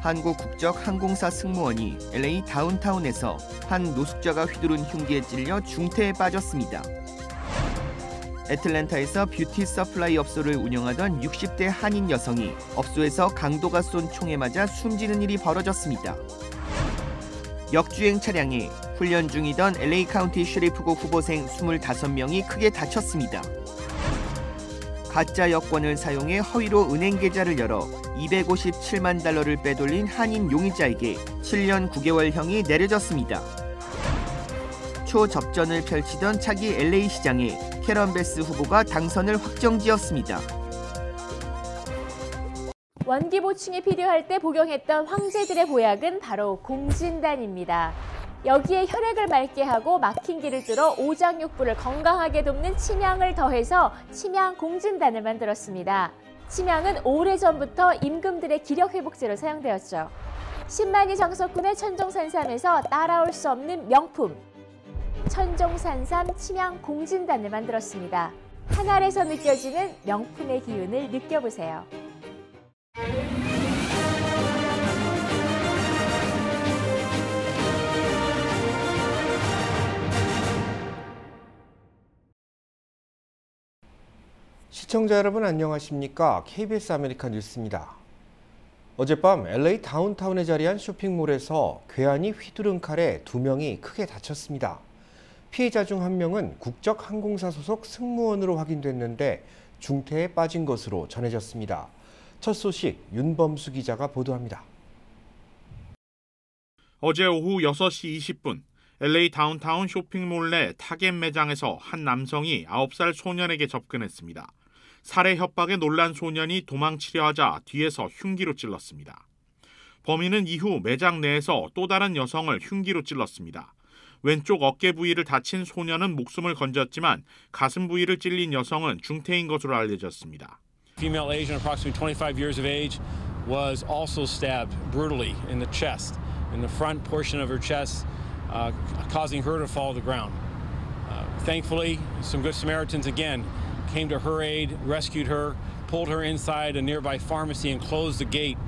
한국 국적 항공사 승무원이 LA 다운타운에서 한 노숙자가 휘두른 흉기에 찔려 중태에 빠졌습니다. 애틀랜타에서 뷰티 서플라이 업소를 운영하던 60대 한인 여성이 업소에서 강도가 쏜 총에 맞아 숨지는 일이 벌어졌습니다. 역주행 차량에 훈련 중이던 LA 카운티 셰리프고 후보생 25명이 크게 다쳤습니다. 가짜 여권을 사용해 허위로 은행 계좌를 열어 $257만 빼돌린 한인 용의자에게 7년 9개월형이 내려졌습니다. 초접전을 펼치던 차기 LA 시장에 캐런 베스 후보가 당선을 확정지었습니다. 원기 보충이 필요할 때 복용했던 황제들의 보약은 바로 공진단입니다. 여기에 혈액을 맑게 하고 막힌 길을 뚫어 오장육부를 건강하게 돕는 침향을 더해서 침향 공진단을 만들었습니다. 침향은 오래전부터 임금들의 기력회복제로 사용되었죠. 10만이 정석군의 천종산삼에서 따라올 수 없는 명품 천종산삼 침향 공진단을 만들었습니다. 한 알에서 느껴지는 명품의 기운을 느껴보세요. 시청자 여러분 안녕하십니까? KBS 아메리카 뉴스입니다. 어젯밤 LA 다운타운에 자리한 쇼핑몰에서 괴한이 휘두른 칼에 2명이 크게 다쳤습니다. 피해자 중 1명은 국적 항공사 소속 승무원으로 확인됐는데 중태에 빠진 것으로 전해졌습니다. 첫 소식 윤범수 기자가 보도합니다. 어제 오후 6시 20분 LA 다운타운 쇼핑몰 내 타겟 매장에서 한 남성이 9살 소년에게 접근했습니다. 살해 협박에 놀란 소년이 도망치려 하자 뒤에서 흉기로 찔렀습니다. 범인은 이후 매장 내에서 또 다른 여성을 흉기로 찔렀습니다. 왼쪽 어깨 부위를 다친 소년은 목숨을 건졌지만 가슴 부위를 찔린 여성은 중태인 것으로 알려졌습니다. Female Asian, approximately 25 years of age, was also stabbed brutally in the chest, in the front portion of her chest, causing her to fall to the ground. Thankfully, some good Samaritans again came to her aid, rescued her, pulled her inside a nearby pharmacy and closed the gate.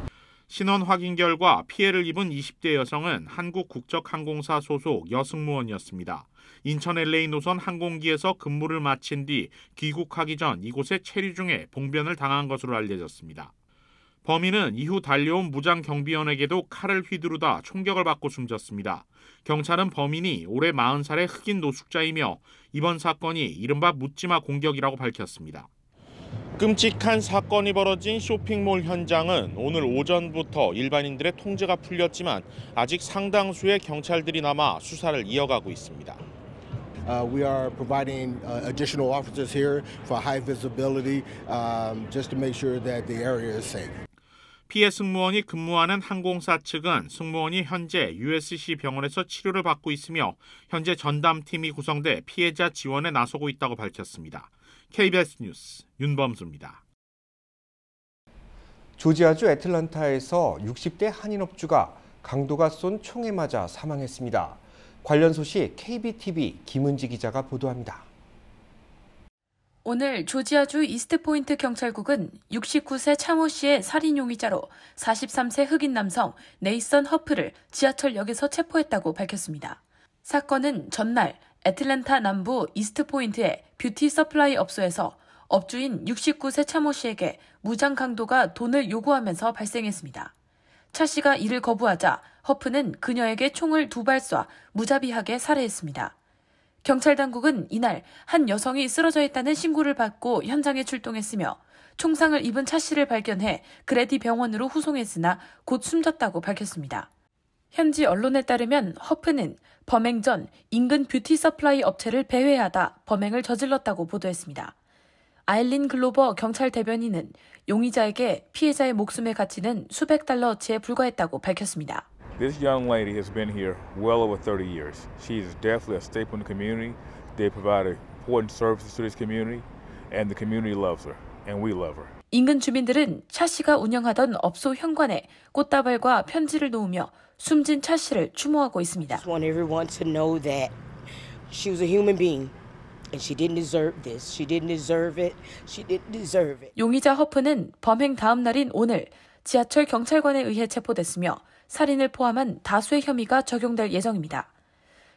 신원 확인 결과 피해를 입은 20대 여성은 한국 국적 항공사 소속 여승무원이었습니다. 인천 LA 노선 항공기에서 근무를 마친 뒤 귀국하기 전 이곳에 체류 중에 봉변을 당한 것으로 알려졌습니다. 범인은 이후 달려온 무장 경비원에게도 칼을 휘두르다 총격을 받고 숨졌습니다. 경찰은 범인이 올해 40살의 흑인 노숙자이며 이번 사건이 이른바 묻지마 공격이라고 밝혔습니다. 끔찍한 사건이 벌어진 쇼핑몰 현장은 오늘 오전부터 일반인들의 통제가 풀렸지만 아직 상당수의 경찰들이 남아 수사를 이어가고 있습니다. We are providing additional officers here for high visibility, just to make sure that the area is safe. 피해 승무원이 근무하는 항공사 측은 승무원이 현재 USC 병원에서 치료를 받고 있으며 현재 전담팀이 구성돼 피해자 지원에 나서고 있다고 밝혔습니다. KBS 뉴스 윤범수입니다. 조지아주 애틀랜타에서 60대 한인업주가 강도가 쏜 총에 맞아 사망했습니다. 관련 소식 KBTV 김은지 기자가 보도합니다. 오늘 조지아주 이스트포인트 경찰국은 69세 차모 씨의 살인 용의자로 43세 흑인 남성 네이선 허프를 지하철역에서 체포했다고 밝혔습니다. 사건은 전날 애틀랜타 남부 이스트포인트의 뷰티 서플라이 업소에서 업주인 69세 차모 씨에게 무장 강도가 돈을 요구하면서 발생했습니다. 차 씨가 이를 거부하자 허프는 그녀에게 총을 2발 쏴 무자비하게 살해했습니다. 경찰 당국은 이날 한 여성이 쓰러져 있다는 신고를 받고 현장에 출동했으며 총상을 입은 차 씨를 발견해 그레디 병원으로 후송했으나 곧 숨졌다고 밝혔습니다. 현지 언론에 따르면 허프는 범행 전 인근 뷰티 서플라이 업체를 배회하다 범행을 저질렀다고 보도했습니다. 아일린 글로버 경찰 대변인은 용의자에게 피해자의 목숨의 가치는 수백 달러어치에 불과했다고 밝혔습니다. This young lady has been here well over 30 years. She is definitely a staple in the community. They provide important services to this community, and the community loves her, and we love her. 인근 주민들은 차 씨가 운영하던 업소 현관에 꽃다발과 편지를 놓으며 숨진 차 씨를 추모하고 있습니다. I just want everyone to know that she was a human being. And she didn't deserve this. She didn't deserve it. She didn't deserve it. 용의자 허프는 범행 다음 날인 오늘 지하철 경찰관에 의해 체포됐으며 살인을 포함한 다수의 혐의가 적용될 예정입니다.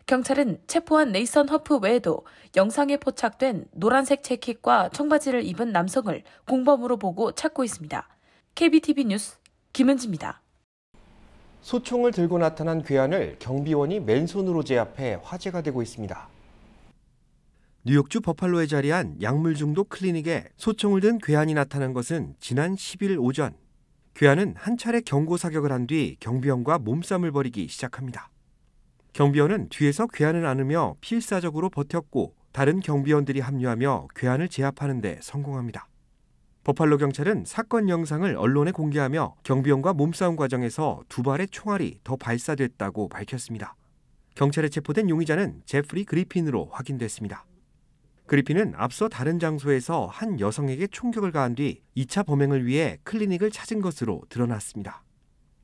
경찰은 체포한 네이선 허프 외에도 영상에 포착된 노란색 재킷과 청바지를 입은 남성을 공범으로 보고 찾고 있습니다. KBTV 뉴스 김은지입니다. 소총을 들고 나타난 괴한을 경비원이 맨손으로 제압해 화제가 되고 있습니다. 뉴욕주 버팔로에 자리한 약물 중독 클리닉에 소총을 든 괴한이 나타난 것은 지난 10일 오전. 괴한은 한 차례 경고 사격을 한 뒤 경비원과 몸싸움을 벌이기 시작합니다. 경비원은 뒤에서 괴한을 안으며 필사적으로 버텼고 다른 경비원들이 합류하며 괴한을 제압하는 데 성공합니다. 버팔로 경찰은 사건 영상을 언론에 공개하며 경비원과 몸싸움 과정에서 2발의 총알이 더 발사됐다고 밝혔습니다. 경찰에 체포된 용의자는 제프리 그리핀으로 확인됐습니다. 그리핀은 앞서 다른 장소에서 한 여성에게 총격을 가한 뒤 2차 범행을 위해 클리닉을 찾은 것으로 드러났습니다.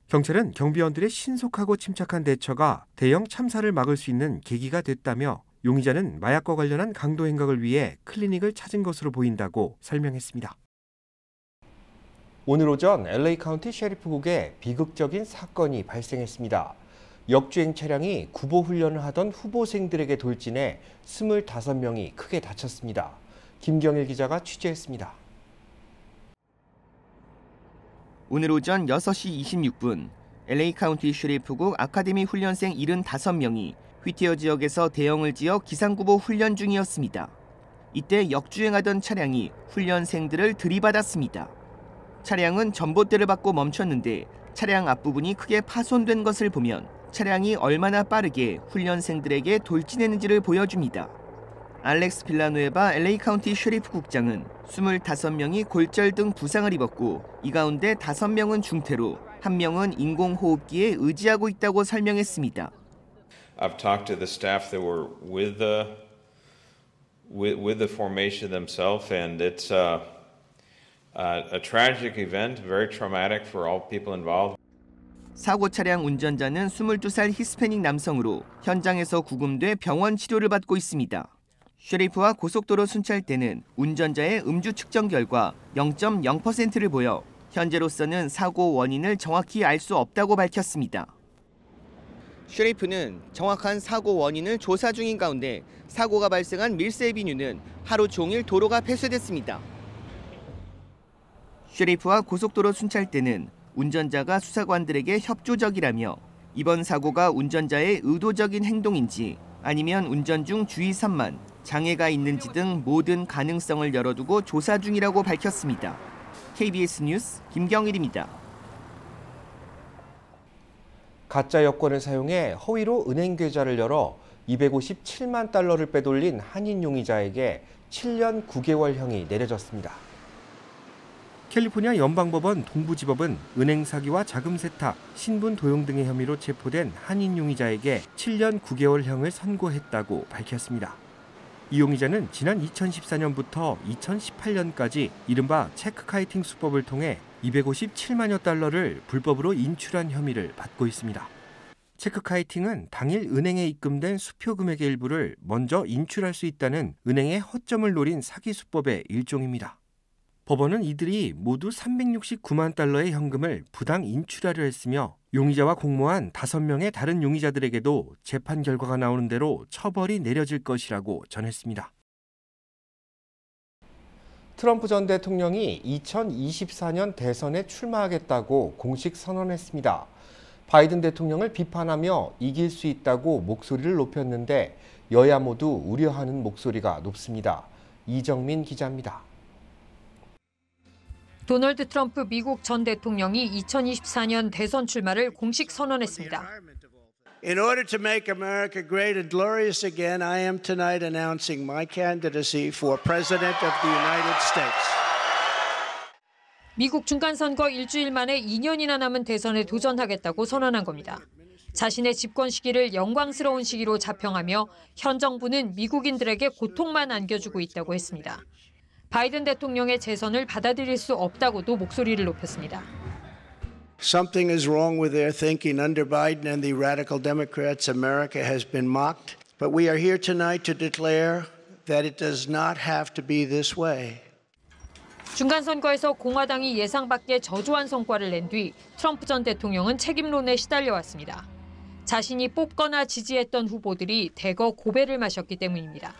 경찰은 경비원들의 신속하고 침착한 대처가 대형 참사를 막을 수 있는 계기가 됐다며 용의자는 마약과 관련한 강도 행각을 위해 클리닉을 찾은 것으로 보인다고 설명했습니다. 오늘 오전 LA 카운티 셰리프국에 비극적인 사건이 발생했습니다. 역주행 차량이 구보 훈련을 하던 후보생들에게 돌진해 25명이 크게 다쳤습니다. 김경일 기자가 취재했습니다. 오늘 오전 6시 26분 LA 카운티 셰리프국 아카데미 훈련생 75명이 휘티어 지역에서 대형을 지어 기상구보 훈련 중이었습니다. 이때 역주행하던 차량이 훈련생들을 들이받았습니다. 차량은 전봇대를 받고 멈췄는데 차량 앞부분이 크게 파손된 것을 보면 차량이 얼마나 빠르게 훈련생들에게 돌진했는지를 보여줍니다. 알렉스 빌라누에바 LA 카운티 셰리프 국장은 25명이 골절 등 부상을 입었고 이 가운데 5명은 중태로 1명은 인공호흡기에 의지하고 있다고 설명했습니다. I've talked to the staff that were with the formation themselves, and it's a tragic event, very traumatic for all people involved. 사고 차량 운전자는 22살 히스패닉 남성으로 현장에서 구금돼 병원 치료를 받고 있습니다. 셰리프와 고속도로 순찰대는 운전자의 음주 측정 결과 0.0%를 보여 현재로서는 사고 원인을 정확히 알 수 없다고 밝혔습니다. 셰리프는 정확한 사고 원인을 조사 중인 가운데 사고가 발생한 밀세비뉴는 하루 종일 도로가 폐쇄됐습니다. 셰리프와 고속도로 순찰대는 운전자가 수사관들에게 협조적이라며 이번 사고가 운전자의 의도적인 행동인지 아니면 운전 중 주의 산만, 장애가 있는지 등 모든 가능성을 열어두고 조사 중이라고 밝혔습니다. KBS 뉴스 김경일입니다. 가짜 여권을 사용해 허위로 은행 계좌를 열어 257만 달러를 빼돌린 한인 용의자에게 7년 9개월형이 내려졌습니다. 캘리포니아 연방법원 동부지법은 은행 사기와 자금 세탁, 신분 도용 등의 혐의로 체포된 한인 용의자에게 7년 9개월형을 선고했다고 밝혔습니다. 이 용의자는 지난 2014년부터 2018년까지 이른바 체크카이팅 수법을 통해 257만여 달러를 불법으로 인출한 혐의를 받고 있습니다. 체크카이팅은 당일 은행에 입금된 수표 금액의 일부를 먼저 인출할 수 있다는 은행의 허점을 노린 사기 수법의 일종입니다. 법원은 이들이 모두 369만 달러의 현금을 부당 인출하려 했으며 용의자와 공모한 5명의 다른 용의자들에게도 재판 결과가 나오는 대로 처벌이 내려질 것이라고 전했습니다. 트럼프 전 대통령이 2024년 대선에 출마하겠다고 공식 선언했습니다. 바이든 대통령을 비판하며 이길 수 있다고 목소리를 높였는데 여야 모두 우려하는 목소리가 높습니다. 이정민 기자입니다. 도널드 트럼프 미국 전 대통령이 2024년 대선 출마를 공식 선언했습니다. In order to make America great and glorious again, I am tonight announcing my candidacy for President of the United States. 미국 중간선거 일주일 만에 2년이나 남은 대선에 도전하겠다고 선언한 겁니다. 자신의 집권 시기를 영광스러운 시기로 자평하며 현 정부는 미국인들에게 고통만 안겨주고 있다고 했습니다. 바이든 대통령의 재선을 받아들일 수 없다고도 목소리를 높였습니다. Something is wrong with their thinking. Under Biden and the radical Democrats, America has been mocked. But we are here tonight to declare that it does not have to be this way. 중간선거에서 공화당이 예상 밖의 저조한 성과를 낸 뒤 트럼프 전 대통령은 책임론에 시달려왔습니다. 자신이 뽑거나 지지했던 후보들이 대거 고배를 마셨기 때문입니다.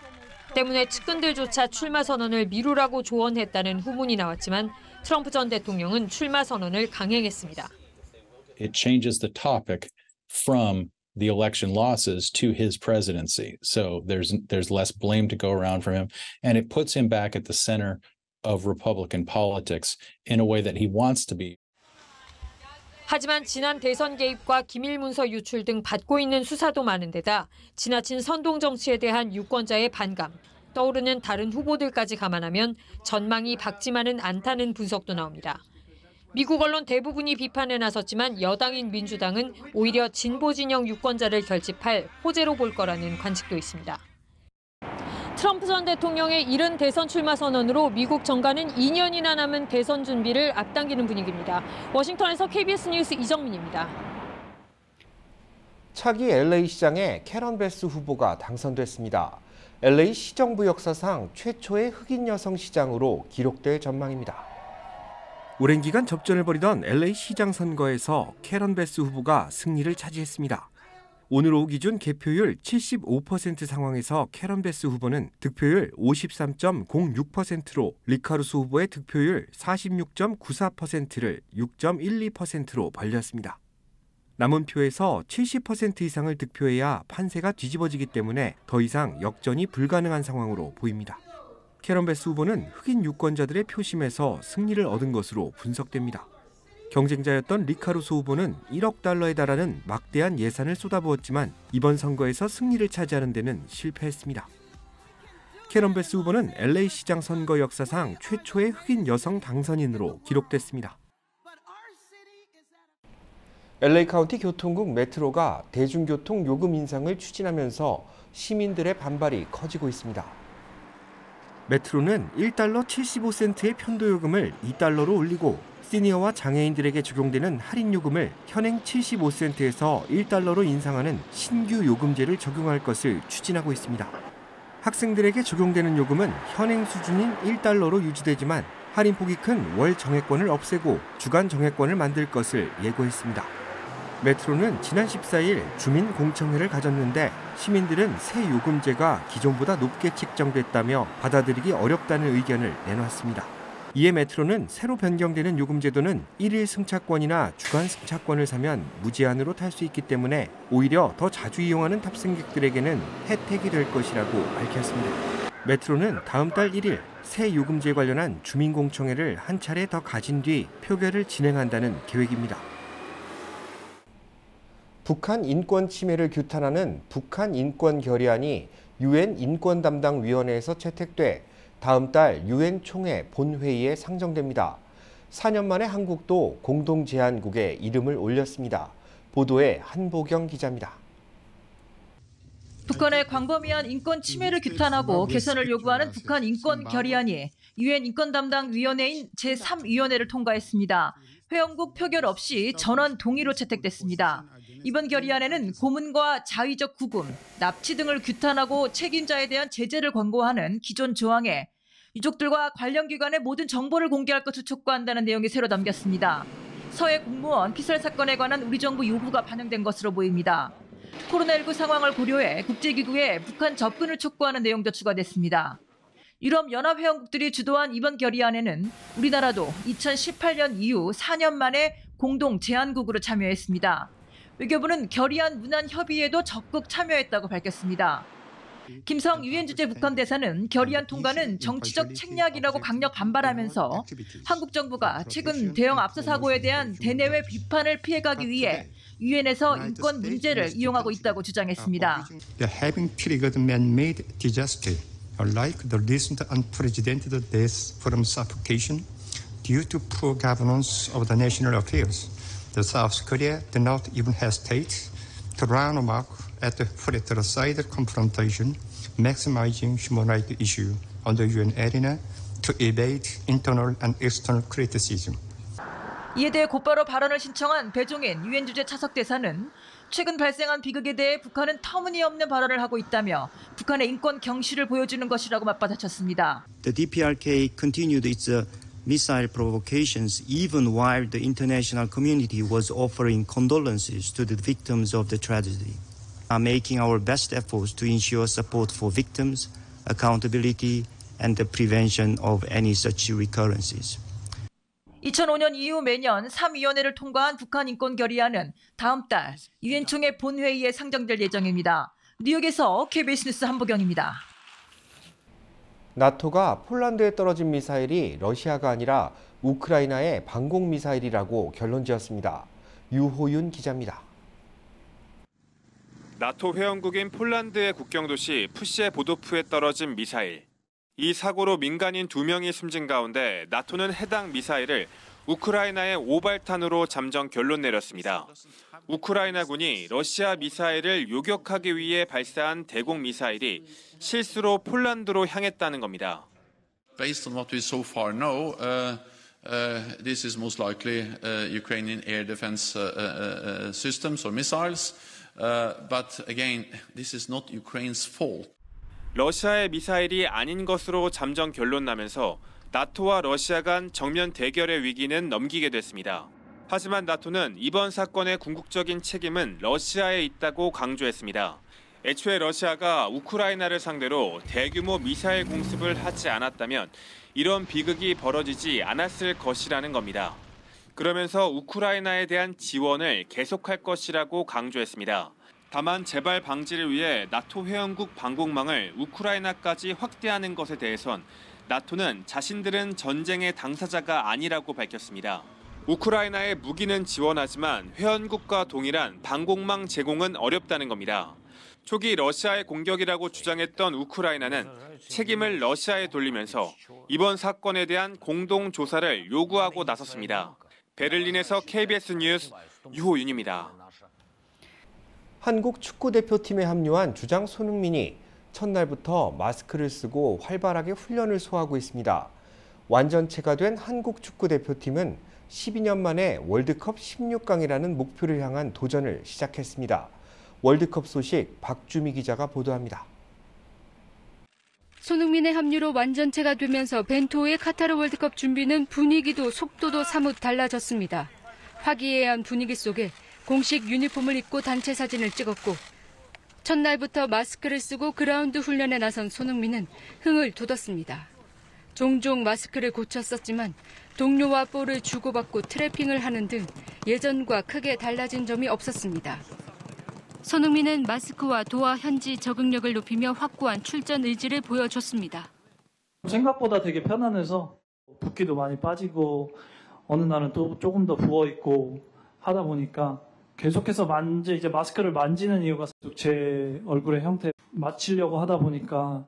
때문에 측근들조차 출마 선언을 미루라고 조언했다는 후문이 나왔지만 트럼프 전 대통령은 출마 선언을 강행했습니다. It changes the topic from the election losses to his presidency. So there's less blame to go around for him, and it puts him back at the center of Republican politics in a way that he wants to be. 하지만 지난 대선 개입과 기밀 문서 유출 등 받고 있는 수사도 많은 데다 지나친 선동 정치에 대한 유권자의 반감, 떠오르는 다른 후보들까지 감안하면 전망이 밝지만은 않다는 분석도 나옵니다. 미국 언론 대부분이 비판에 나섰지만 여당인 민주당은 오히려 진보 진영 유권자를 결집할 호재로 볼 거라는 관측도 있습니다. 트럼프 전 대통령의 이른 대선 출마 선언으로 미국 정가는 2년이나 남은 대선 준비를 앞당기는 분위기입니다. 워싱턴에서 KBS 뉴스 이정민입니다. 차기 LA시장에 캐런 베스 후보가 당선됐습니다. LA 시정부 역사상 최초의 흑인 여성 시장으로 기록될 전망입니다. 오랜 기간 접전을 벌이던 LA 시장 선거에서 캐런 베스 후보가 승리를 차지했습니다. 오늘 오후 기준 개표율 75% 상황에서 캐런 베스 후보는 득표율 53.06%로 리카루스 후보의 득표율 46.94%를 6.12%로 벌렸습니다. 남은 표에서 70% 이상을 득표해야 판세가 뒤집어지기 때문에 더 이상 역전이 불가능한 상황으로 보입니다. 캐런 베스 후보는 흑인 유권자들의 표심에서 승리를 얻은 것으로 분석됩니다. 경쟁자였던 리카루스 후보는 1억 달러에 달하는 막대한 예산을 쏟아부었지만 이번 선거에서 승리를 차지하는 데는 실패했습니다. 캐런 베스 후보는 LA 시장 선거 역사상 최초의 흑인 여성 당선인으로 기록됐습니다. LA 카운티 교통국 메트로가 대중교통 요금 인상을 추진하면서 시민들의 반발이 커지고 있습니다. 메트로는 1달러 75센트의 편도요금을 2달러로 올리고 시니어와 장애인들에게 적용되는 할인 요금을 현행 75센트에서 1달러로 인상하는 신규 요금제를 적용할 것을 추진하고 있습니다. 학생들에게 적용되는 요금은 현행 수준인 1달러로 유지되지만 할인폭이 큰 월 정액권을 없애고 주간 정액권을 만들 것을 예고했습니다. 메트로는 지난 14일 주민 공청회를 가졌는데 시민들은 새 요금제가 기존보다 높게 책정됐다며 받아들이기 어렵다는 의견을 내놨습니다. 이에 메트로는 새로 변경되는 요금제도는 1일 승차권이나 주간 승차권을 사면 무제한으로 탈 수 있기 때문에 오히려 더 자주 이용하는 탑승객들에게는 혜택이 될 것이라고 밝혔습니다. 메트로는 다음 달 1일 새 요금제에 관련한 주민공청회를 한 차례 더 가진 뒤 표결을 진행한다는 계획입니다. 북한 인권 침해를 규탄하는 북한 인권 결의안이 UN 인권담당위원회에서 채택돼 다음 달 UN 총회 본회의에 상정됩니다. 4년 만에 한국도 공동제안국에 이름을 올렸습니다. 보도에 한보경 기자입니다. 북한의 광범위한 인권 침해를 규탄하고 개선을 요구하는 북한 인권 결의안이 UN 인권담당위원회인 제3위원회를 통과했습니다. 회원국 표결 없이 전원 동의로 채택됐습니다. 이번 결의안에는 고문과 자의적 구금, 납치 등을 규탄하고 책임자에 대한 제재를 권고하는 기존 조항에 유족들과 관련 기관의 모든 정보를 공개할 것을 촉구한다는 내용이 새로 담겼습니다. 서해 공무원 피살 사건에 관한 우리 정부 요구가 반영된 것으로 보입니다. 코로나19 상황을 고려해 국제기구에 북한 접근을 촉구하는 내용도 추가됐습니다. 유럽연합회원국들이 주도한 이번 결의안에는 우리나라도 2018년 이후 4년 만에 공동 제안국으로 참여했습니다. 외교부는 결의안 문안 협의에도 적극 참여했다고 밝혔습니다. 김성 유엔 주재 북한 대사는 결의안 통과는 정치적 책략이라고 강력 반발하면서 한국 정부가 최근 대형 압사 사고에 대한 대내외 비판을 피해가기 위해 유엔에서 인권 문제를 이용하고 있다고 주장했습니다. The having triggered man-made disaster, like the recent unprecedented deaths from suffocation due to poor governance of the national affairs. The South Korea did not even hesitate to round mark at the fratricide confrontation, maximizing human rights issue on the UN arena to evade internal and external criticism. 이에 대해 곧바로 발언을 신청한 배종인 유엔 주재 차석 대사는 최근 발생한 비극에 대해 북한은 터무니없는 발언을 하고 있다며 북한의 인권 경시를 보여주는 것이라고 맞받아쳤습니다. The DPRK continued its missile provocations even while the international community was offering condolences to the victims of the tragedy. Are making our best efforts to ensure support for victims, accountability, and the prevention of any such recurrences. 2005년 이후 매년 3위원회를 통과한 북한 인권 결의안은 다음 달 유엔 총회 본회의에 상정될 예정입니다. 뉴욕에서 KBS 뉴스 한보경입니다. 나토가 폴란드에 떨어진 미사일이 러시아가 아니라 우크라이나의 방공 미사일이라고 결론지었습니다. 유호윤 기자입니다. 나토 회원국인 폴란드의 국경도시 푸시에보도프에 떨어진 미사일. 이 사고로 민간인 2명이 숨진 가운데 나토는 해당 미사일을 우크라이나의 오발탄으로 잠정 결론 내렸습니다. 우크라이나군이 러시아 미사일을 요격하기 위해 발사한 대공 미사일이 실수로 폴란드로 향했다는 겁니다. Based on what we so far know, this is most likely Ukrainian air defense systems or missiles. But again, this is not Ukraine's fault. 러시아의 미사일이 아닌 것으로 잠정 결론 나면서 나토와 러시아 간 정면 대결의 위기는 넘기게 됐습니다. 하지만 나토는 이번 사건의 궁극적인 책임은 러시아에 있다고 강조했습니다. 애초에 러시아가 우크라이나를 상대로 대규모 미사일 공습을 하지 않았다면 이런 비극이 벌어지지 않았을 것이라는 겁니다. 그러면서 우크라이나에 대한 지원을 계속할 것이라고 강조했습니다. 다만 재발 방지를 위해 나토 회원국 방공망을 우크라이나까지 확대하는 것에 대해선 나토는 자신들은 전쟁의 당사자가 아니라고 밝혔습니다. 우크라이나에 무기는 지원하지만 회원국과 동일한 방공망 제공은 어렵다는 겁니다. 초기 러시아의 공격이라고 주장했던 우크라이나는 책임을 러시아에 돌리면서 이번 사건에 대한 공동 조사를 요구하고 나섰습니다. 베를린에서 KBS 뉴스 유호윤입니다. 한국 축구대표팀에 합류한 주장 손흥민이 첫날부터 마스크를 쓰고 활발하게 훈련을 소화하고 있습니다. 완전체가 된 한국 축구대표팀은 12년 만에 월드컵 16강이라는 목표를 향한 도전을 시작했습니다. 월드컵 소식 박주미 기자가 보도합니다. 손흥민의 합류로 완전체가 되면서 벤토의 카타르 월드컵 준비는 분위기도 속도도 사뭇 달라졌습니다. 화기애애한 분위기 속에 공식 유니폼을 입고 단체 사진을 찍었고 첫날부터 마스크를 쓰고 그라운드 훈련에 나선 손흥민은 흥을 돋았습니다. 종종 마스크를 고쳤었지만 동료와 볼을 주고받고 트래핑을 하는 등 예전과 크게 달라진 점이 없었습니다. 손흥민은 마스크와 도하 현지 적응력을 높이며 확고한 출전 의지를 보여줬습니다. 생각보다 되게 편안해서 붓기도 많이 빠지고 어느 날은 또 조금 더 부어있고 하다 보니까 계속해서 이제 마스크를 만지는 이유가 제 얼굴의 형태 맞추려고 하다 보니까.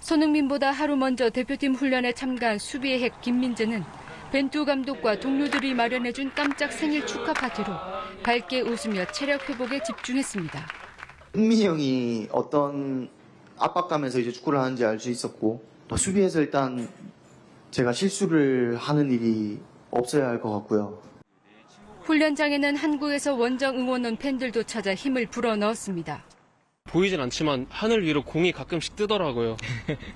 손흥민보다 하루 먼저 대표팀 훈련에 참가한 수비의 핵 김민재는 벤투 감독과 동료들이 마련해준 깜짝 생일 축하 파티로 밝게 웃으며 체력 회복에 집중했습니다. 흥민이 형이 어떤 압박감에서 이제 축구를 하는지 알 수 있었고 또 수비에서 일단 제가 실수를 하는 일이 없어야 할 것 같고요. 훈련장에는 한국에서 원정 응원원 팬들도 찾아 힘을 불어넣었습니다. 보이진 않지만 하늘 위로 공이 가끔씩 뜨더라고요.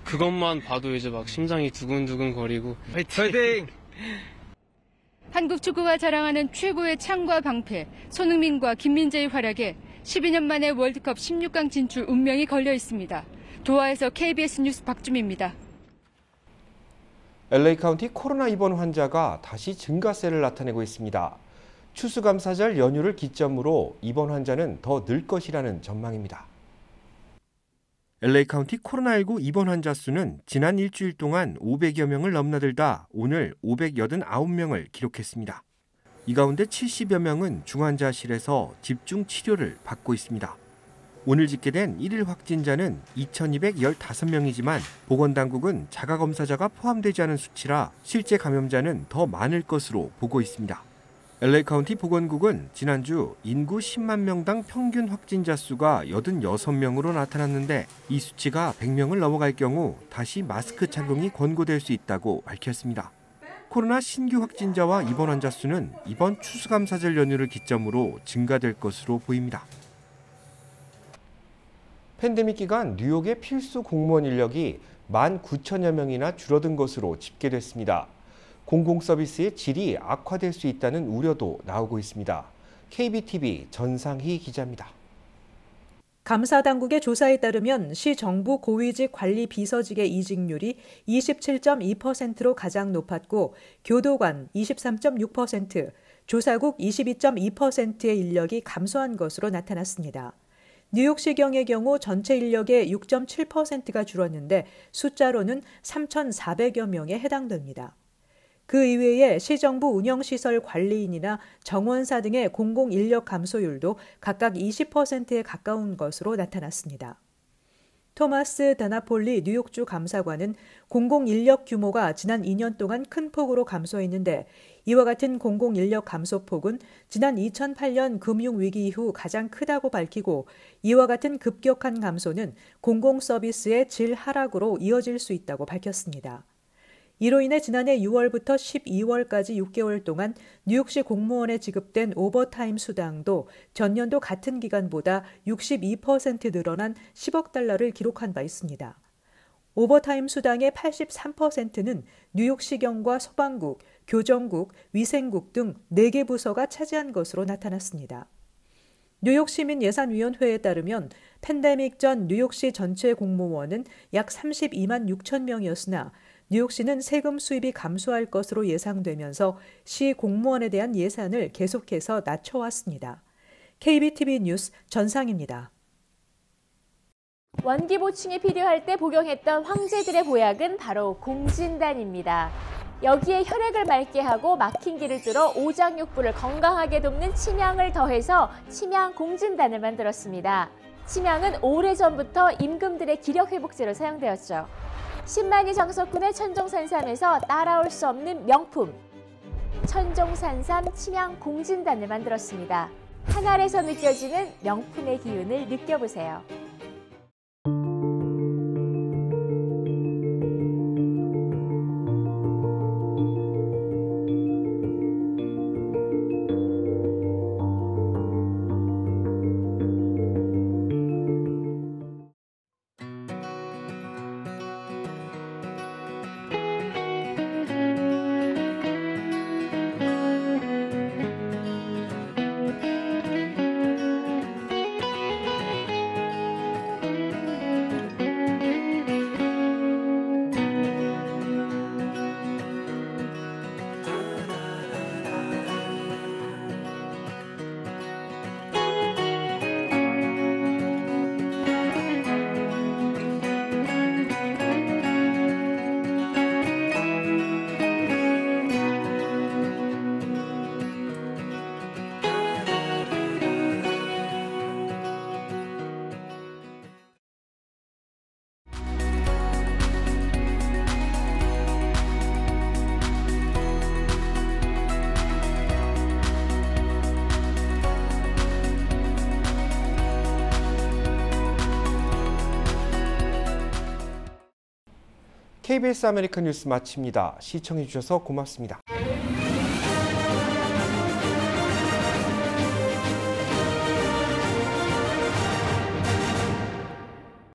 그것만 봐도 이제 막 심장이 두근두근 거리고 화이팅! 한국 축구가 자랑하는 최고의 창과 방패 손흥민과 김민재의 활약에 12년 만에 월드컵 16강 진출 운명이 걸려 있습니다. 도하에서 KBS 뉴스 박주미입니다. LA 카운티 코로나 입원 환자가 다시 증가세를 나타내고 있습니다. 추수감사절 연휴를 기점으로 입원 환자는 더 늘 것이라는 전망입니다. LA 카운티 코로나19 입원 환자 수는 지난 일주일 동안 500여 명을 넘나들다 오늘 589명을 기록했습니다. 이 가운데 70여 명은 중환자실에서 집중 치료를 받고 있습니다. 오늘 집계된 1일 확진자는 2,215명이지만 보건당국은 자가검사자가 포함되지 않은 수치라 실제 감염자는 더 많을 것으로 보고 있습니다. LA 카운티 보건국은 지난주 인구 10만 명당 평균 확진자 수가 86명으로 나타났는데 이 수치가 100명을 넘어갈 경우 다시 마스크 착용이 권고될 수 있다고 밝혔습니다. 코로나 신규 확진자와 입원 환자 수는 이번 추수감사절 연휴를 기점으로 증가될 것으로 보입니다. 팬데믹 기간 뉴욕의 필수 공무원 인력이 19,000여 명이나 줄어든 것으로 집계됐습니다. 공공서비스의 질이 악화될 수 있다는 우려도 나오고 있습니다. KBTV 전상희 기자입니다. 감사당국의 조사에 따르면 시 정부 고위직 관리 비서직의 이직률이 27.2%로 가장 높았고 교도관 23.6%, 조사국 22.2%의 인력이 감소한 것으로 나타났습니다. 뉴욕시경의 경우 전체 인력의 6.7%가 줄었는데 숫자로는 3,400여 명에 해당됩니다. 그 이외에 시정부 운영시설 관리인이나 정원사 등의 공공인력 감소율도 각각 20%에 가까운 것으로 나타났습니다. 토마스 다나폴리 뉴욕주 감사관은 공공인력 규모가 지난 2년 동안 큰 폭으로 감소했는데 이와 같은 공공인력 감소폭은 지난 2008년 금융위기 이후 가장 크다고 밝히고 이와 같은 급격한 감소는 공공서비스의 질 하락으로 이어질 수 있다고 밝혔습니다. 이로 인해 지난해 6월부터 12월까지 6개월 동안 뉴욕시 공무원에 지급된 오버타임 수당도 전년도 같은 기간보다 62% 늘어난 10억 달러를 기록한 바 있습니다. 오버타임 수당의 83%는 뉴욕시경과 소방국, 교정국, 위생국 등 4개 부서가 차지한 것으로 나타났습니다. 뉴욕시민예산위원회에 따르면 팬데믹 전 뉴욕시 전체 공무원은 약 32만 6천 명이었으나 뉴욕시는 세금 수입이 감소할 것으로 예상되면서 시 공무원에 대한 예산을 계속해서 낮춰왔습니다. KBTV 뉴스 전상입니다. 원기 보충이 필요할 때 복용했던 황제들의 보약은 바로 공진단입니다. 여기에 혈액을 맑게 하고 막힌 길을 뚫어 오장육부를 건강하게 돕는 침향을 더해서 침향 공진단을 만들었습니다. 침향은 오래전부터 임금들의 기력회복제로 사용되었죠. 10만이 장석군의 천종산삼에서 따라올 수 없는 명품 천종산삼 침향 공진단을 만들었습니다. 한 알에서 느껴지는 명품의 기운을 느껴보세요. KBS 아메리칸 뉴스 마칩니다. 시청해주셔서 고맙습니다.